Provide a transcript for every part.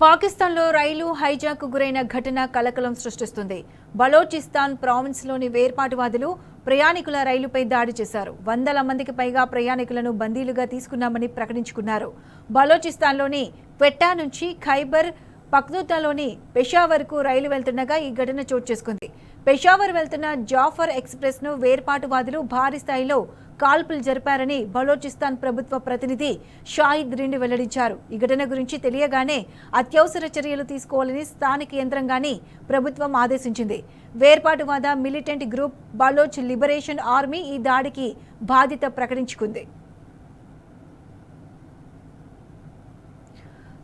పాకిస్తాన్లో రైలు హైజాక్ గురైన ఘటన కలకలం సృష్టిస్తుంది. బలోచిస్తాన్ ప్రావిన్స్లోని వేర్పాటువాదులు ప్రయాణికుల రైలుపై దాడి చేశారు. వందల మందికి పైగా ప్రయాణికులను బందీలుగా తీసుకున్నామని ప్రకటించుకున్నారు. బలోచిస్తాన్లోని క్వెట్టా నుంచి ఖైబర్ పఖ్తూన్ఖాలోని పెషావర్కు రైలు వెళ్తుండగా ఈ ఘటన చోటు చేసుకుంది. పెషావర్ వెళ్తున్న జాఫర్ ఎక్స్ప్రెస్ ను వేర్పాటువాదులు భారీ స్థాయిలో కాల్పులు జరిపారని బలోచిస్తాన్ ప్రభుత్వ ప్రతినిధి షాహిద్ రిండ్ వెల్లడించారు. ఈ ఘటన గురించి తెలియగానే అత్యవసర చర్యలు తీసుకోవాలని స్థానిక యంత్రాంగాన్ని ప్రభుత్వం ఆదేశించింది. వేర్పాటువాద militant group Baloch liberation army ఈ దాడికి బాధ్యత ప్రకటించుకుంది.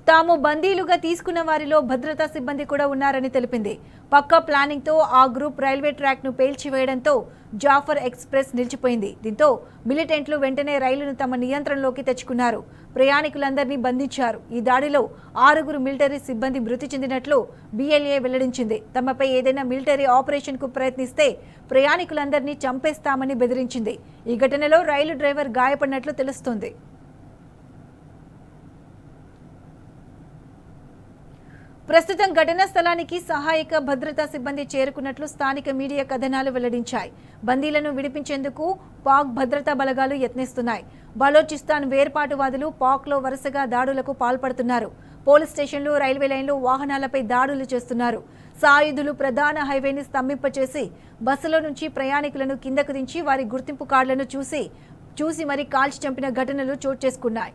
తాము బందీలుగా తీసుకున్న వారిలో భద్రతా సిబ్బంది కూడా ఉన్నారని తెలిపింది. పక్కా ప్లానింగ్ తో ఆ గ్రూప్ రైల్వే ట్రాక్ ను పేల్చివేయడంతో జాఫర్ ఎక్స్ప్రెస్ నిలిచిపోయింది. దీంతో మిలిటెంట్లు వెంటనే రైలును తమ నియంత్రణలోకి తెచ్చుకున్నారు. ప్రయాణికులందరినీ బంధించారు. ఈ దాడిలో 6 మిలిటరీ సిబ్బంది మృతి చెందినట్లు BLA వెల్లడించింది. తమపై ఏదైనా మిలిటరీ ఆపరేషన్ కు ప్రయత్నిస్తే ప్రయాణికులందరినీ చంపేస్తామని బెదిరించింది. ఈ ఘటనలో రైలు డ్రైవర్ గాయపడినట్లు తెలుస్తోంది. ప్రస్తుతం ఘటనా స్థలానికి సహాయక భద్రతా సిబ్బంది చేరుకున్నట్లు స్థానిక మీడియా కథనాలు వెల్లడించాయి. బందీలను విడిపించేందుకు పాక్ భద్రతా బలగాలు యత్నిస్తున్నాయి. బలోచిస్తాన్ వేర్పాటువాదులు పాక్లో వరుసగా దాడులకు పాల్పడుతున్నారు. పోలీస్ స్టేషన్లు, రైల్వే లైన్లు, వాహనాలపై దాడులు చేస్తున్నారు. సాయుధులు ప్రధాన హైవేని స్తంభింపచేసి బస్సులో నుంచి ప్రయాణికులను కిందకు దించి వారి గుర్తింపు కార్డులను చూసి మరీ కాల్చి చంపిన ఘటనలు చోటు చేసుకున్నాయి.